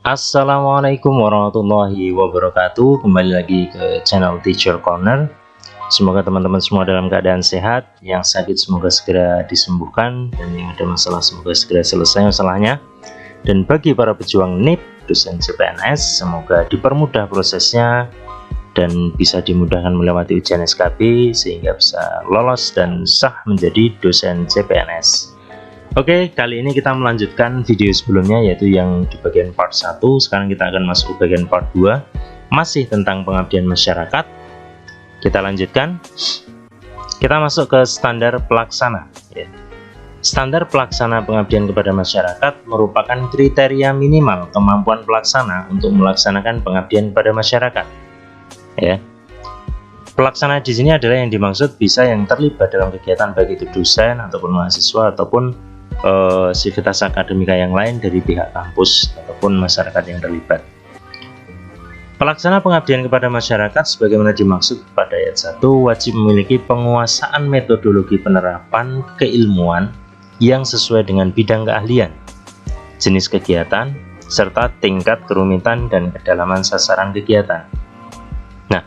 Assalamualaikum warahmatullahi wabarakatuh. Kembali lagi ke channel Teacher Corner. Semoga teman-teman semua dalam keadaan sehat. Yang sakit semoga segera disembuhkan, dan yang ada masalah semoga segera selesai masalahnya. Dan bagi para pejuang NIP, dosen CPNS, semoga dipermudah prosesnya dan bisa dimudahkan melewati ujian SKB sehingga bisa lolos dan sah menjadi dosen CPNS. Oke, kali ini kita melanjutkan video sebelumnya, yaitu yang di bagian part 1. Sekarang kita akan masuk ke bagian part 2, masih tentang pengabdian masyarakat. Kita lanjutkan. Kita masuk ke standar pelaksana ya. Standar pelaksana pengabdian kepada masyarakat merupakan kriteria minimal kemampuan pelaksana untuk melaksanakan pengabdian kepada masyarakat ya. Pelaksana di sini adalah yang dimaksud bisa yang terlibat dalam kegiatan, baik itu dosen ataupun mahasiswa ataupun sivitas akademika yang lain dari pihak kampus ataupun masyarakat yang terlibat. Pelaksana pengabdian kepada masyarakat sebagaimana dimaksud pada ayat 1 wajib memiliki penguasaan metodologi penerapan keilmuan yang sesuai dengan bidang keahlian, jenis kegiatan, serta tingkat kerumitan dan kedalaman sasaran kegiatan. Nah,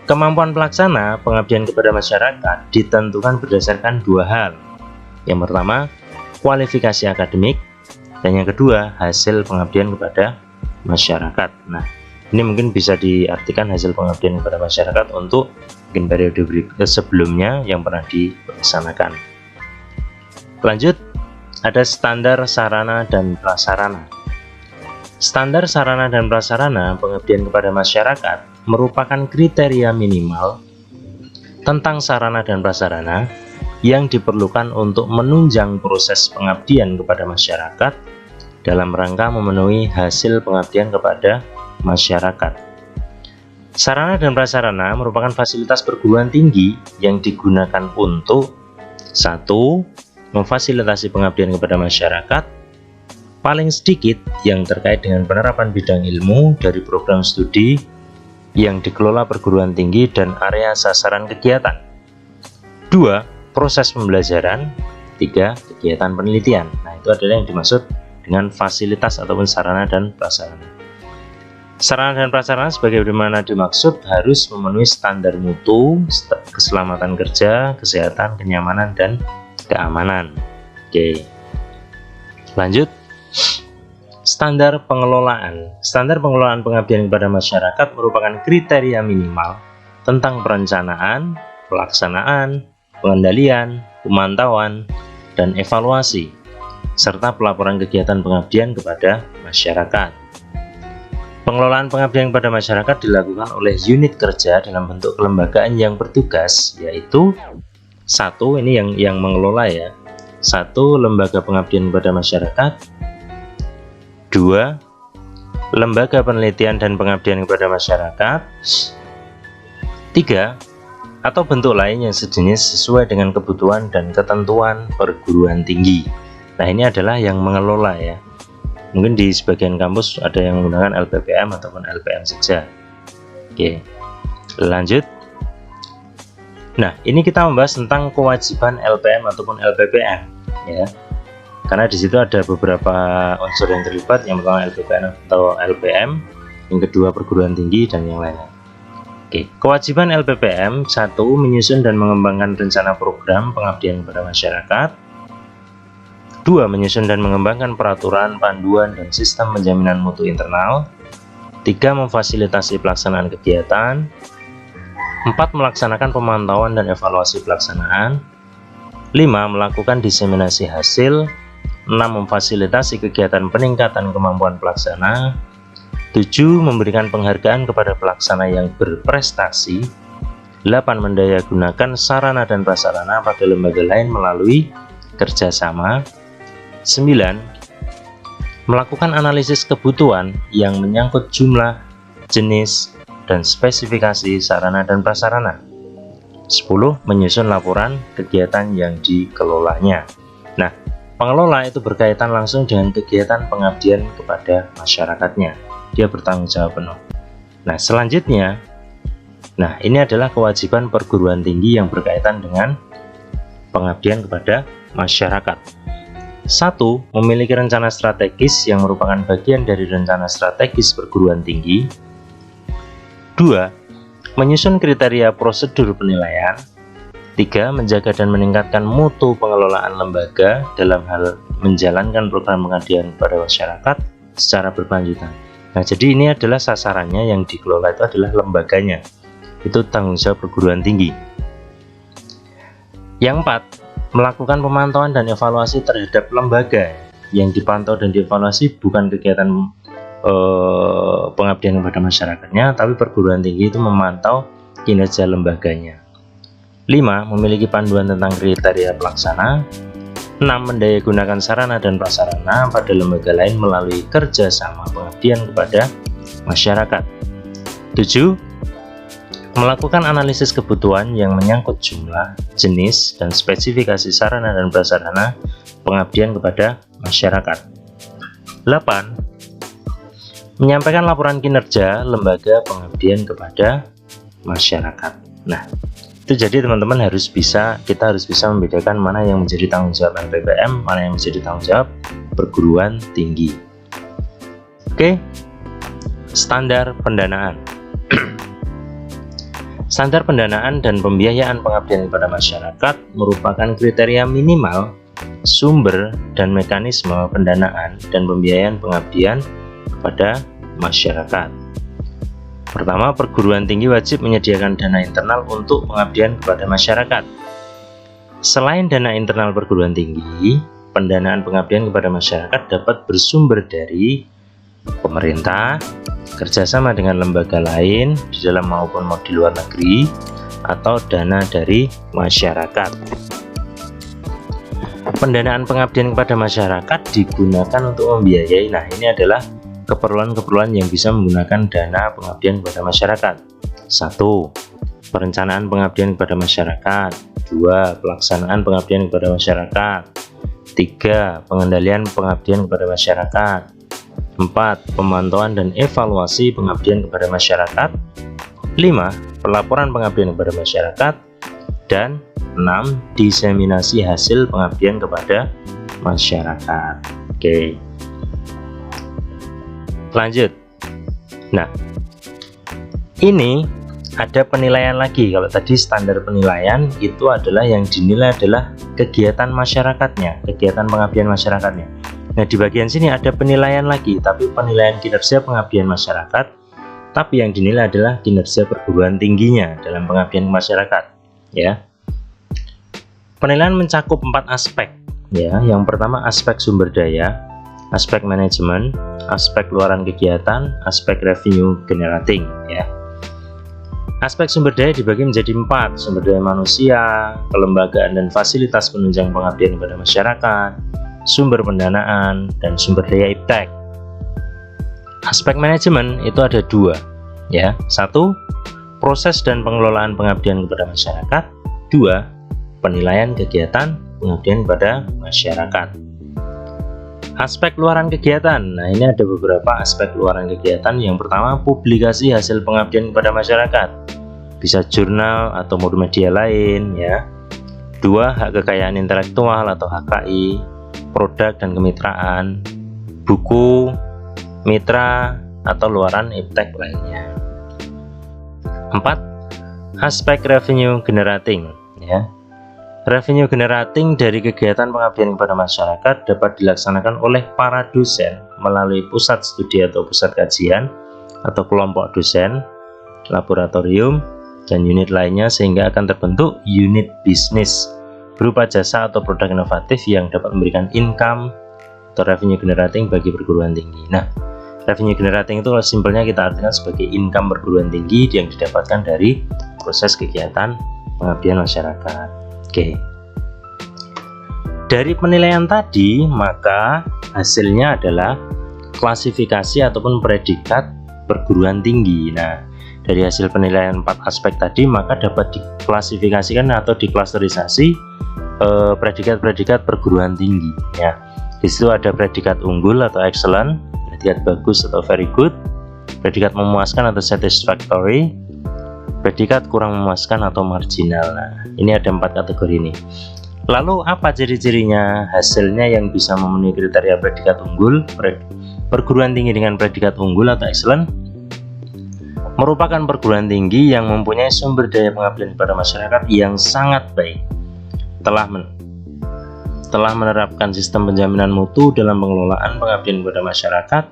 kemampuan pelaksana pengabdian kepada masyarakat ditentukan berdasarkan dua hal. Yang pertama, kualifikasi akademik, dan yang kedua, hasil pengabdian kepada masyarakat. Nah, ini mungkin bisa diartikan hasil pengabdian kepada masyarakat untuk mungkin periode sebelumnya yang pernah dilaksanakan. Lanjut, ada standar sarana dan prasarana. Standar sarana dan prasarana pengabdian kepada masyarakat merupakan kriteria minimal tentang sarana dan prasarana yang diperlukan untuk menunjang proses pengabdian kepada masyarakat dalam rangka memenuhi hasil pengabdian kepada masyarakat. Sarana dan prasarana merupakan fasilitas perguruan tinggi yang digunakan untuk 1. Memfasilitasi pengabdian kepada masyarakat paling sedikit yang terkait dengan penerapan bidang ilmu dari program studi yang dikelola perguruan tinggi dan area sasaran kegiatan. 2. Proses pembelajaran. 3. Kegiatan penelitian. Nah, itu adalah yang dimaksud dengan fasilitas ataupun sarana dan prasarana. Sarana dan prasarana sebagaimana dimaksud harus memenuhi standar mutu, keselamatan kerja, kesehatan, kenyamanan, dan keamanan. Oke, lanjut. Standar pengelolaan. Standar pengelolaan pengabdian kepada masyarakat merupakan kriteria minimal tentang perencanaan, pelaksanaan, pengendalian, pemantauan, dan evaluasi, serta pelaporan kegiatan pengabdian kepada masyarakat. Pengelolaan pengabdian kepada masyarakat dilakukan oleh unit kerja dalam bentuk kelembagaan yang bertugas, yaitu 1. Ini yang mengelola ya. 1. Lembaga pengabdian kepada masyarakat. 2. Lembaga penelitian dan pengabdian kepada masyarakat. 3. Atau bentuk lain yang sejenis sesuai dengan kebutuhan dan ketentuan perguruan tinggi. Nah, ini adalah yang mengelola ya. Mungkin di sebagian kampus ada yang menggunakan LPPM ataupun LPM saja. Oke, lanjut. Nah, ini kita membahas tentang kewajiban LPM ataupun LPPM ya. Karena di situ ada beberapa unsur yang terlibat. Yang pertama LPPM atau LPM, yang kedua perguruan tinggi, dan yang lainnya. Oke, kewajiban LPPM 1. Menyusun dan mengembangkan rencana program pengabdian kepada masyarakat. 2. Menyusun dan mengembangkan peraturan, panduan, dan sistem penjaminan mutu internal. 3. Memfasilitasi pelaksanaan kegiatan. 4. Melaksanakan pemantauan dan evaluasi pelaksanaan. 5. Melakukan diseminasi hasil. 6. Memfasilitasi kegiatan peningkatan kemampuan pelaksana. 7. Memberikan penghargaan kepada pelaksana yang berprestasi. 8. Mendayagunakan sarana dan prasarana pada lembaga lain melalui kerjasama. 9. Melakukan analisis kebutuhan yang menyangkut jumlah, jenis, dan spesifikasi sarana dan prasarana. 10. Menyusun laporan kegiatan yang dikelolanya. Nah, Pengelola itu berkaitan langsung dengan kegiatan pengabdian kepada masyarakatnya. Dia bertanggung jawab penuh. Nah, selanjutnya, ini adalah kewajiban perguruan tinggi yang berkaitan dengan pengabdian kepada masyarakat. 1. Memiliki rencana strategis yang merupakan bagian dari rencana strategis perguruan tinggi. 2. Menyusun kriteria prosedur penilaian. 3. Menjaga dan meningkatkan mutu pengelolaan lembaga dalam hal menjalankan program pengabdian kepada masyarakat secara berkelanjutan. Nah, jadi ini adalah sasarannya, yang dikelola itu adalah lembaganya. Itu tanggung jawab perguruan tinggi. Yang 4, melakukan pemantauan dan evaluasi terhadap lembaga. Yang dipantau dan dievaluasi bukan kegiatan pengabdian kepada masyarakatnya, tapi perguruan tinggi itu memantau kinerja lembaganya. 5. Memiliki panduan tentang kriteria pelaksana. 6. Mendayagunakan sarana dan prasarana pada lembaga lain melalui kerjasama pengabdian kepada masyarakat. 7. Melakukan analisis kebutuhan yang menyangkut jumlah, jenis, dan spesifikasi sarana dan prasarana pengabdian kepada masyarakat. 8. Menyampaikan laporan kinerja lembaga pengabdian kepada masyarakat. Nah, itu jadi teman-teman kita harus bisa membedakan mana yang menjadi tanggung jawab LPPM, mana yang menjadi tanggung jawab perguruan tinggi. Oke, standar pendanaan. Standar pendanaan dan pembiayaan pengabdian kepada masyarakat merupakan kriteria minimal sumber dan mekanisme pendanaan dan pembiayaan pengabdian kepada masyarakat. Pertama, perguruan tinggi wajib menyediakan dana internal untuk pengabdian kepada masyarakat. Selain dana internal perguruan tinggi, pendanaan pengabdian kepada masyarakat dapat bersumber dari pemerintah, kerjasama dengan lembaga lain di dalam maupun di luar negeri, atau dana dari masyarakat. Pendanaan pengabdian kepada masyarakat digunakan untuk membiayai. Nah, ini adalah keperluan-keperluan yang bisa menggunakan dana pengabdian kepada masyarakat. 1. Perencanaan pengabdian kepada masyarakat. 2. Pelaksanaan pengabdian kepada masyarakat. 3. Pengendalian pengabdian kepada masyarakat. 4. Pemantauan dan evaluasi pengabdian kepada masyarakat. 5. Pelaporan pengabdian kepada masyarakat. Dan 6. Diseminasi hasil pengabdian kepada masyarakat. Oke. Lanjut. Nah, ini ada penilaian lagi. Kalau tadi standar penilaian itu adalah yang dinilai adalah kegiatan masyarakatnya, kegiatan pengabdian masyarakatnya. Nah, di bagian sini ada penilaian lagi, tapi penilaian kinerja pengabdian masyarakat, tapi yang dinilai adalah kinerja perguruan tingginya dalam pengabdian masyarakat, ya. Penilaian mencakup 4 aspek, ya. Yang pertama aspek sumber daya, aspek manajemen, aspek luaran kegiatan, aspek revenue generating, ya. Aspek sumber daya dibagi menjadi 4: sumber daya manusia, kelembagaan dan fasilitas penunjang pengabdian kepada masyarakat, sumber pendanaan, dan sumber daya iptek. Aspek manajemen itu ada 2, ya. 1. Proses dan pengelolaan pengabdian kepada masyarakat. 2. Penilaian kegiatan pengabdian kepada masyarakat. Aspek luaran kegiatan. Nah, ini ada beberapa aspek luaran kegiatan. Yang pertama, publikasi hasil pengabdian kepada masyarakat. Bisa jurnal atau media lain, ya. 2. Hak kekayaan intelektual atau HKI, produk dan kemitraan, buku, mitra, atau luaran iptek lainnya. 4. Aspek revenue generating, ya. Revenue generating dari kegiatan pengabdian kepada masyarakat dapat dilaksanakan oleh para dosen melalui pusat studi atau pusat kajian atau kelompok dosen, laboratorium, dan unit lainnya, sehingga akan terbentuk unit bisnis berupa jasa atau produk inovatif yang dapat memberikan income atau revenue generating bagi perguruan tinggi. Nah, revenue generating itu kalau simpelnya kita artikan sebagai income perguruan tinggi yang didapatkan dari proses kegiatan pengabdian masyarakat. Oke. Dari penilaian tadi, maka hasilnya adalah klasifikasi ataupun predikat perguruan tinggi. Nah, dari hasil penilaian 4 aspek tadi, maka dapat diklasifikasikan atau diklasterisasi predikat-predikat perguruan tinggi ya. Di situ ada predikat unggul atau excellent, predikat bagus atau very good, predikat memuaskan atau satisfactory, predikat kurang memuaskan atau marginal. Nah, ini ada 4 kategori ini. Lalu apa ciri-cirinya, hasilnya yang bisa memenuhi kriteria predikat unggul? Perguruan tinggi dengan predikat unggul atau excellent merupakan perguruan tinggi yang mempunyai sumber daya pengabdian kepada masyarakat yang sangat baik, telah menerapkan sistem penjaminan mutu dalam pengelolaan pengabdian kepada masyarakat,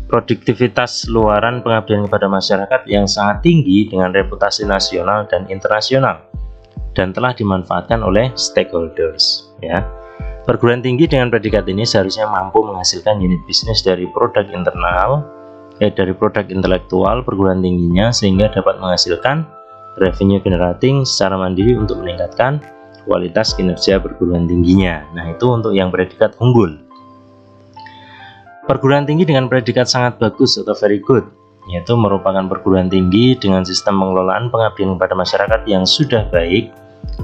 produktivitas luaran pengabdian kepada masyarakat yang sangat tinggi dengan reputasi nasional dan internasional, dan telah dimanfaatkan oleh stakeholders ya. Perguruan tinggi dengan predikat ini seharusnya mampu menghasilkan unit bisnis dari produk internal, dari produk intelektual perguruan tingginya, sehingga dapat menghasilkan revenue generating secara mandiri untuk meningkatkan kualitas kinerja perguruan tingginya. Nah, itu untuk yang predikat unggul. Perguruan tinggi dengan predikat sangat bagus atau very good, yaitu merupakan perguruan tinggi dengan sistem pengelolaan pengabdian kepada masyarakat yang sudah baik,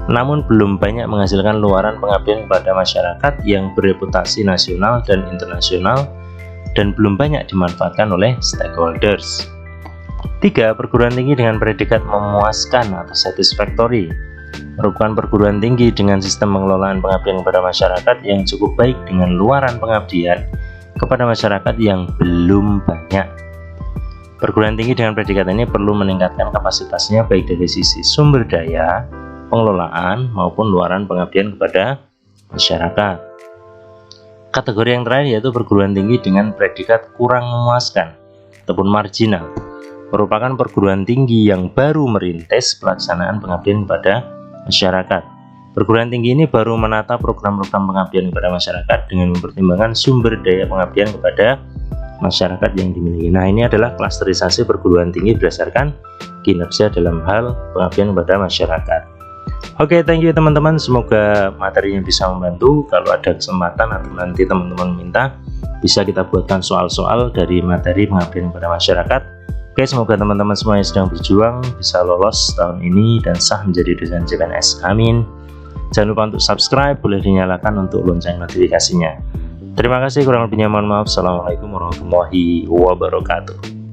namun belum banyak menghasilkan luaran pengabdian kepada masyarakat yang bereputasi nasional dan internasional, dan belum banyak dimanfaatkan oleh stakeholders. 3. Perguruan tinggi dengan predikat memuaskan atau satisfactory merupakan perguruan tinggi dengan sistem pengelolaan pengabdian kepada masyarakat yang cukup baik dengan luaran pengabdian kepada masyarakat yang belum banyak. Perguruan tinggi dengan predikat ini perlu meningkatkan kapasitasnya baik dari sisi sumber daya, pengelolaan, maupun luaran pengabdian kepada masyarakat. Kategori yang terakhir yaitu perguruan tinggi dengan predikat kurang memuaskan ataupun marginal, merupakan perguruan tinggi yang baru merintis pelaksanaan pengabdian kepada masyarakat. Perguruan tinggi ini baru menata program-program pengabdian kepada masyarakat dengan mempertimbangkan sumber daya pengabdian kepada masyarakat yang dimiliki. Nah, ini adalah klasterisasi perguruan tinggi berdasarkan kinerja dalam hal pengabdian kepada masyarakat. Oke, thank you teman-teman, semoga materinya bisa membantu. Kalau ada kesempatan atau nanti teman-teman minta, bisa kita buatkan soal-soal dari materi pengabdian kepada masyarakat. Oke, semoga teman-teman semua yang sedang berjuang bisa lolos tahun ini dan sah menjadi dosen CPNS. Amin. Jangan lupa untuk subscribe, boleh dinyalakan untuk lonceng notifikasinya. Terima kasih, kurang lebihnya mohon maaf. Assalamualaikum warahmatullahi wabarakatuh.